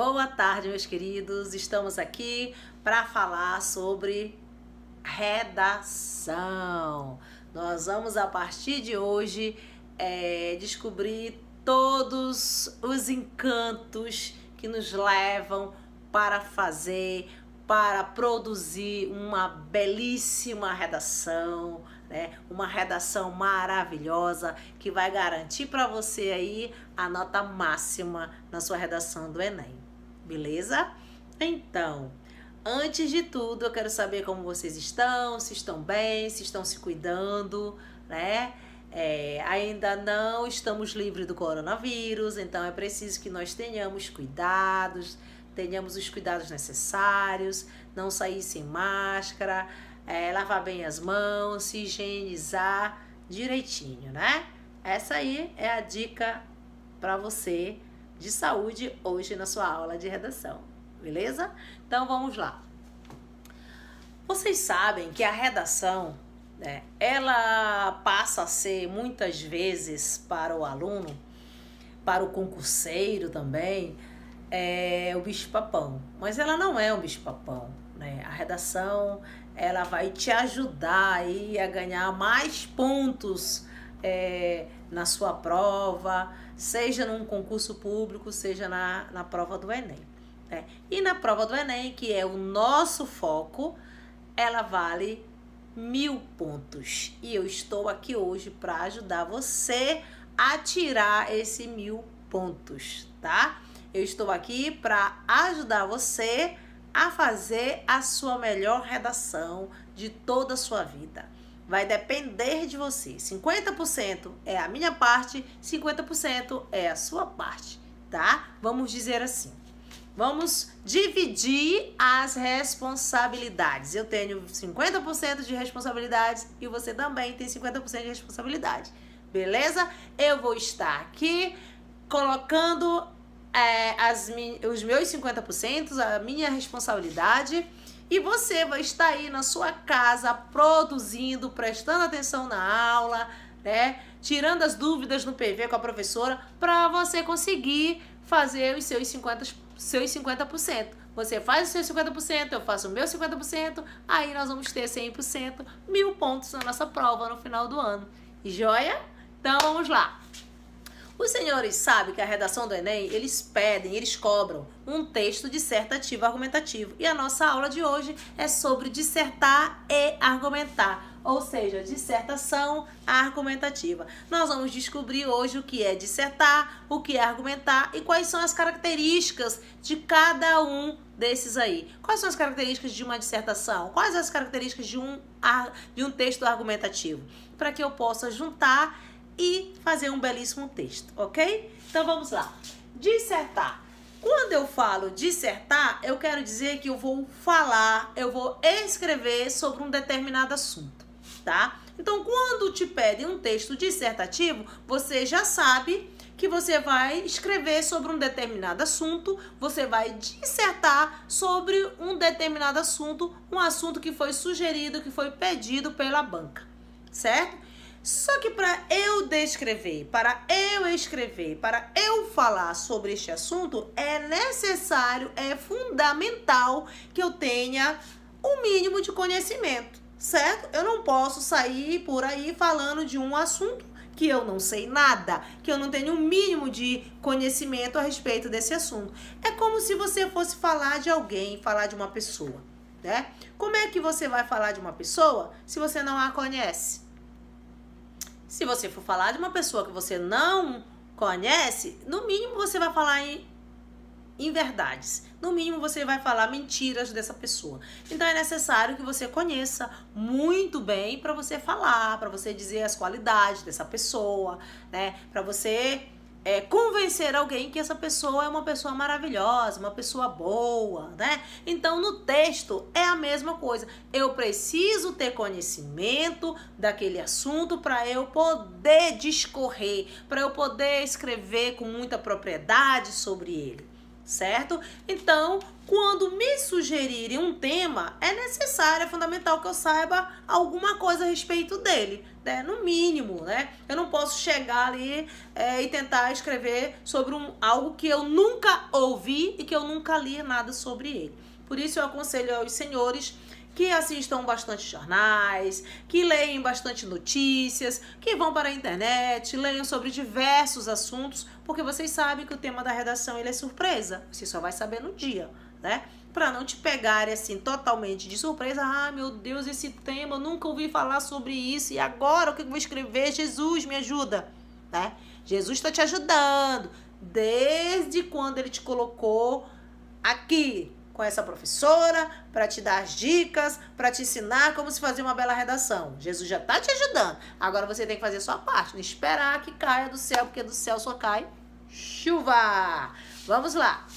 Boa tarde, meus queridos. Estamos aqui para falar sobre redação. Nós vamos, a partir de hoje, descobrir todos os encantos que nos levam para fazer, para produzir uma belíssima redação, né? Uma redação maravilhosa que vai garantir para você aí a nota máxima na sua redação do Enem, beleza? Então, antes de tudo, eu quero saber como vocês estão, se estão bem, se estão se cuidando, né? Ainda não estamos livres do coronavírus, então é preciso que nós tenhamos os cuidados necessários, não sair sem máscara, lavar bem as mãos, se higienizar direitinho, né? Essa aí é a dica para você de saúde hoje na sua aula de redação, beleza? Então vamos lá. Vocês sabem que a redação, né, ela passa a ser muitas vezes para o aluno, para o concurseiro também, o bicho-papão, mas ela não é um bicho-papão, né? A redação, ela vai te ajudar aí a ganhar mais pontos na sua prova, seja num concurso público, seja na prova do Enem, né? E na prova do Enem, que é o nosso foco, ela vale 1000 pontos. E eu estou aqui hoje para ajudar você a tirar esse 1000 pontos, tá? Eu estou aqui para ajudar você a fazer a sua melhor redação de toda a sua vida. Vai depender de você. 50% é a minha parte, 50% é a sua parte, tá? Vamos dizer assim. Vamos dividir as responsabilidades. Eu tenho 50% de responsabilidades e você também tem 50% de responsabilidade. Beleza? Eu vou estar aqui colocando os meus 50%, a minha responsabilidade, e você vai estar aí na sua casa produzindo, prestando atenção na aula, né? Tirando as dúvidas no PV com a professora para você conseguir fazer os seus 50%. Você faz os seus 50%, eu faço o meu 50%, aí nós vamos ter 100%, 1000 pontos na nossa prova no final do ano. Joia? Então vamos lá. Os senhores sabem que a redação do Enem, eles cobram um texto dissertativo argumentativo. E a nossa aula de hoje é sobre dissertar e argumentar, ou seja, dissertação argumentativa. Nós vamos descobrir hoje o que é dissertar, o que é argumentar e quais são as características de cada um desses aí. Quais são as características de uma dissertação? Quais as características de um texto argumentativo? Para que eu possa juntar e fazer um belíssimo texto, ok? Então vamos lá. Dissertar. Quando eu falo dissertar, eu quero dizer que eu vou escrever sobre um determinado assunto, tá? Então, quando te pedem um texto dissertativo, você já sabe que você vai escrever sobre um determinado assunto, você vai dissertar sobre um determinado assunto, um assunto que foi sugerido, que foi pedido pela banca, certo? Só que para eu descrever, para eu escrever, para eu falar sobre este assunto, é necessário, é fundamental que eu tenha um mínimo de conhecimento, certo? Eu não posso sair por aí falando de um assunto que eu não sei nada, que eu não tenho um mínimo de conhecimento a respeito desse assunto. É como se você fosse falar de alguém, falar de uma pessoa, né? Como é que você vai falar de uma pessoa se você não a conhece? Se você for falar de uma pessoa que você não conhece, no mínimo você vai falar em verdades. No mínimo você vai falar mentiras dessa pessoa. Então é necessário que você conheça muito bem para você falar, para você dizer as qualidades dessa pessoa, né? Para você convencer alguém que essa pessoa é uma pessoa maravilhosa, uma pessoa boa, né? Então, no texto é a mesma coisa. Eu preciso ter conhecimento daquele assunto para eu poder discorrer, para eu poder escrever com muita propriedade sobre ele, certo? Então, quando me sugerirem um tema, é necessário, é fundamental que eu saiba alguma coisa a respeito dele, né? No mínimo, né? Eu não posso chegar ali e tentar escrever sobre algo que eu nunca ouvi e que eu nunca li nada sobre ele. Por isso eu aconselho aos senhores que assistam bastante jornais, que leem bastante notícias, que vão para a internet, leiam sobre diversos assuntos, porque vocês sabem que o tema da redação ele é surpresa. Você só vai saber no dia, né? Para não te pegarem assim totalmente de surpresa. Ah, meu Deus, esse tema, eu nunca ouvi falar sobre isso. E agora o que eu vou escrever? Jesus, me ajuda, né? Jesus está te ajudando desde quando ele te colocou aqui com essa professora, para te dar as dicas, para te ensinar como se fazer uma bela redação. Jesus já está te ajudando. Agora você tem que fazer a sua parte, não esperar que caia do céu, porque do céu só cai chuva. Vamos lá.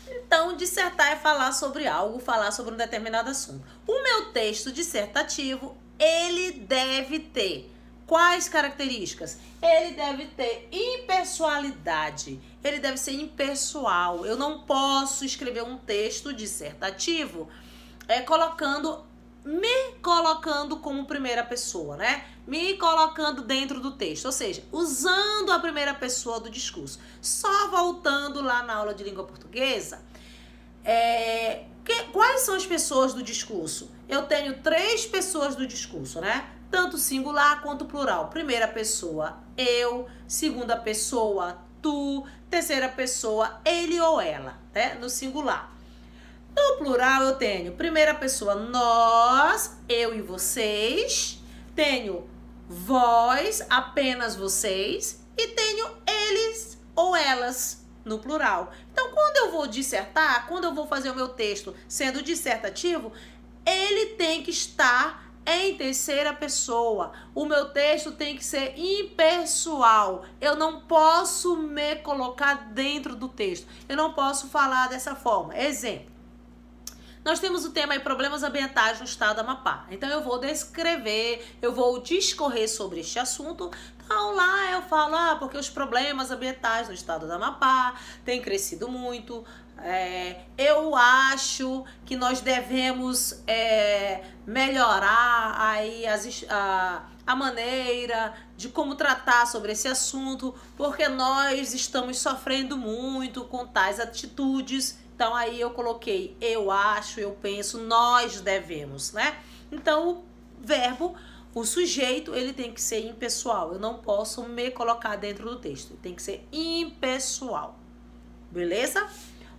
Então, dissertar é falar sobre algo, falar sobre um determinado assunto. O meu texto dissertativo, ele deve ter quais características? Ele deve ter impessoalidade, ele deve ser impessoal. Eu não posso escrever um texto dissertativo me colocando como primeira pessoa, né? Me colocando dentro do texto, ou seja, usando a primeira pessoa do discurso. Só voltando lá na aula de língua portuguesa, quais são as pessoas do discurso? Eu tenho 3 pessoas do discurso, né? Tanto singular quanto plural. Primeira pessoa, eu. Segunda pessoa, tu. Terceira pessoa, ele ou ela, né? No singular. No plural eu tenho primeira pessoa, nós, eu e vocês. Tenho vós, apenas vocês. E tenho eles ou elas no plural. Então, quando eu vou dissertar, quando eu vou fazer o meu texto sendo dissertativo, ele tem que estar em terceira pessoa. O meu texto tem que ser impessoal. Eu não posso me colocar dentro do texto. Eu não posso falar dessa forma. Exemplo. Nós temos o tema aí, problemas ambientais no estado do Amapá. Então eu vou descrever, eu vou discorrer sobre este assunto. Então lá eu falo, porque os problemas ambientais no estado do Amapá têm crescido muito. Eu acho que nós devemos melhorar aí a maneira de como tratar sobre esse assunto, porque nós estamos sofrendo muito com tais atitudes. Então aí eu coloquei eu acho, eu penso, nós devemos, né? Então o verbo, o sujeito, ele tem que ser impessoal. Eu não posso me colocar dentro do texto. Ele tem que ser impessoal. Beleza?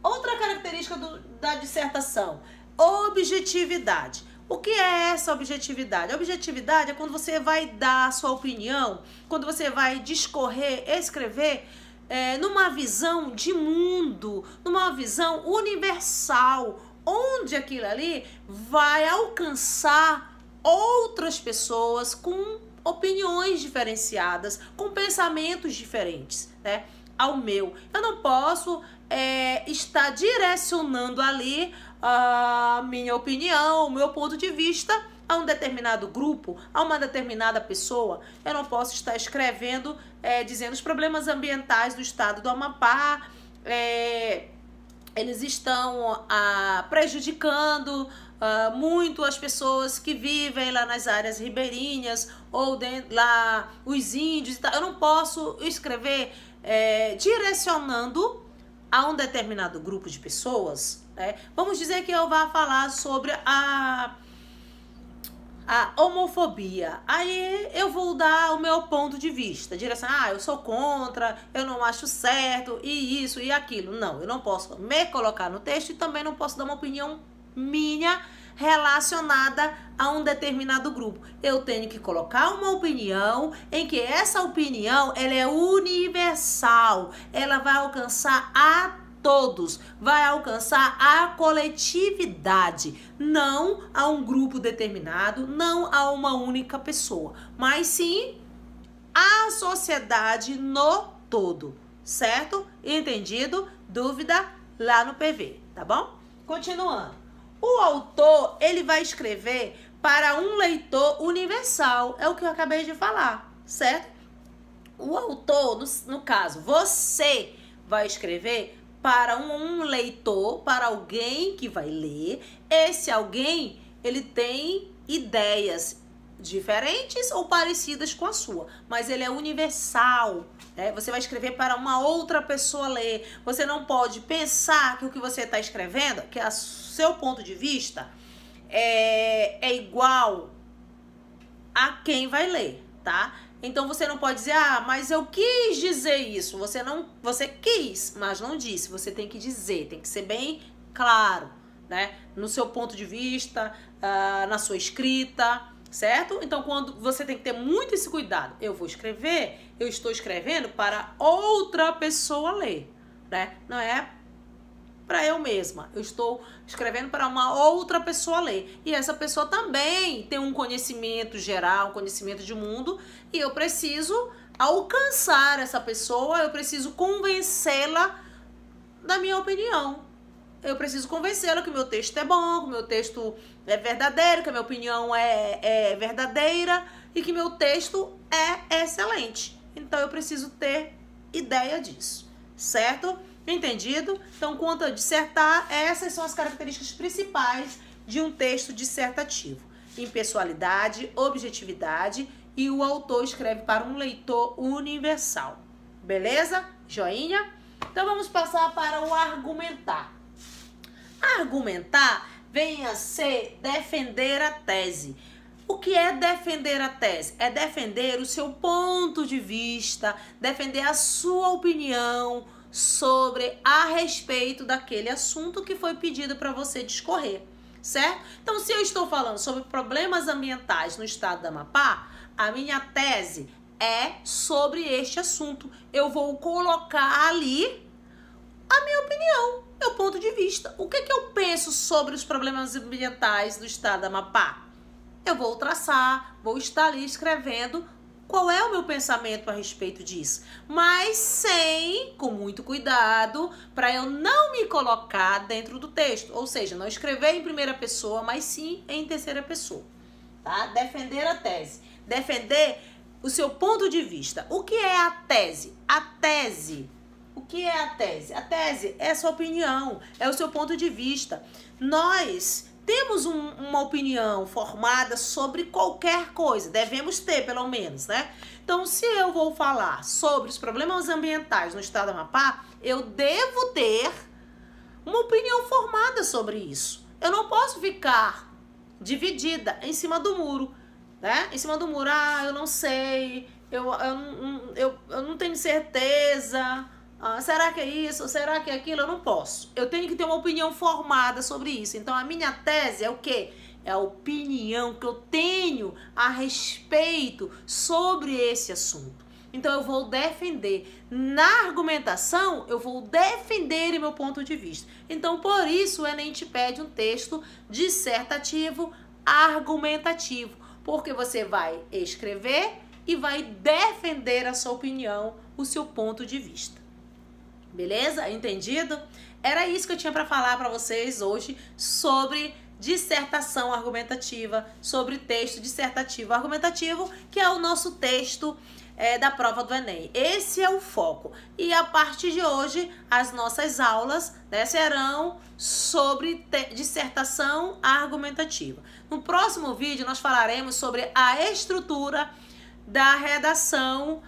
Outra característica da dissertação, objetividade. O que é essa objetividade? A objetividade é quando você vai dar a sua opinião, quando você vai discorrer, escrever, numa visão de mundo, numa visão universal, onde aquilo ali vai alcançar outras pessoas com opiniões diferenciadas, com pensamentos diferentes, né, ao meu. Eu não posso estar direcionando ali a minha opinião, o meu ponto de vista a um determinado grupo, a uma determinada pessoa. Eu não posso estar escrevendo, dizendo os problemas ambientais do estado do Amapá, eles estão prejudicando muito as pessoas que vivem lá nas áreas ribeirinhas ou lá os índios e tal. Eu não posso escrever direcionando a um determinado grupo de pessoas, né? Vamos dizer que eu vá falar sobre a homofobia. Aí eu vou dar o meu ponto de vista, eu sou contra, eu não acho certo, e isso e aquilo. Não, eu não posso me colocar no texto e também não posso dar uma opinião minha relacionada a um determinado grupo. Eu tenho que colocar uma opinião em que essa opinião ela é universal, ela vai alcançar a todos, vai alcançar a coletividade, não a um grupo determinado, não a uma única pessoa, mas sim a sociedade no todo, certo? Entendido? Dúvida? Lá no PV, tá bom? Continuando. O autor, ele vai escrever para um leitor universal, é o que eu acabei de falar, certo? O autor, no caso, você vai escrever para um leitor, para alguém que vai ler. Esse alguém, ele tem ideias diferentes ou parecidas com a sua, mas ele é universal, né? Você vai escrever para uma outra pessoa ler. Você não pode pensar que o que você está escrevendo, que é seu ponto de vista, é igual a quem vai ler, tá? Então você não pode dizer, ah, mas eu quis dizer isso. Você quis, mas não disse. Você tem que dizer, tem que ser bem claro, né? No seu ponto de vista, na sua escrita, certo? Então quando você tem que ter muito esse cuidado. Eu estou escrevendo para outra pessoa ler, né? Não é para eu mesma. Eu estou escrevendo para uma outra pessoa ler. E essa pessoa também tem um conhecimento geral, um conhecimento de mundo, e eu preciso alcançar essa pessoa, eu preciso convencê-la da minha opinião. Eu preciso convencê-la que o meu texto é bom, que o meu texto é verdadeiro, que a minha opinião é verdadeira e que meu texto é excelente. Então eu preciso ter ideia disso, certo? Entendido? Então, quanto a dissertar, essas são as características principais de um texto dissertativo. Impessoalidade, objetividade, e o autor escreve para um leitor universal. Beleza? Joinha? Então, vamos passar para o argumentar. Argumentar vem a ser defender a tese. O que é defender a tese? É defender o seu ponto de vista, defender a sua opinião a respeito daquele assunto que foi pedido para você discorrer, certo? Então, se eu estou falando sobre problemas ambientais no estado do Amapá, a minha tese é sobre este assunto. Eu vou colocar ali a minha opinião, meu ponto de vista. O que eu penso sobre os problemas ambientais do estado do Amapá? Eu vou traçar, vou estar ali escrevendo qual é o meu pensamento a respeito disso, mas com muito cuidado, para eu não me colocar dentro do texto, ou seja, não escrever em primeira pessoa, mas sim em terceira pessoa, tá? Defender a tese, defender o seu ponto de vista. O que é a tese? O que é a tese? A tese é a sua opinião, é o seu ponto de vista. Nós temos uma opinião formada sobre qualquer coisa, devemos ter pelo menos, né? Então, se eu vou falar sobre os problemas ambientais no estado do Amapá, eu devo ter uma opinião formada sobre isso. Eu não posso ficar dividida em cima do muro, né? Em cima do muro, eu não sei, eu não tenho certeza. Será que é isso? Será que é aquilo? Eu não posso. Eu tenho que ter uma opinião formada sobre isso. Então, a minha tese é o quê? É a opinião que eu tenho a respeito sobre esse assunto. Então, eu vou defender. Na argumentação, eu vou defender o meu ponto de vista. Então, por isso, o Enem te pede um texto dissertativo, argumentativo. Porque você vai escrever e vai defender a sua opinião, o seu ponto de vista. Beleza? Entendido? Era isso que eu tinha para falar para vocês hoje sobre dissertação argumentativa, sobre texto dissertativo argumentativo, que é o nosso texto da prova do Enem. Esse é o foco. E a partir de hoje, as nossas aulas, né, serão sobre dissertação argumentativa. No próximo vídeo, nós falaremos sobre a estrutura da redação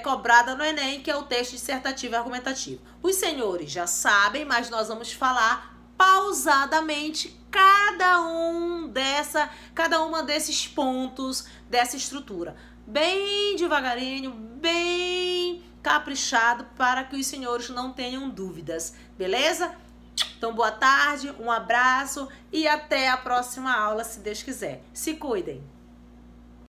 cobrada no Enem, que é o texto dissertativo e argumentativo. Os senhores já sabem, mas nós vamos falar pausadamente cada uma desses pontos dessa estrutura, bem devagarinho, bem caprichado, para que os senhores não tenham dúvidas, beleza? Então, boa tarde, um abraço e até a próxima aula, se Deus quiser. Se cuidem!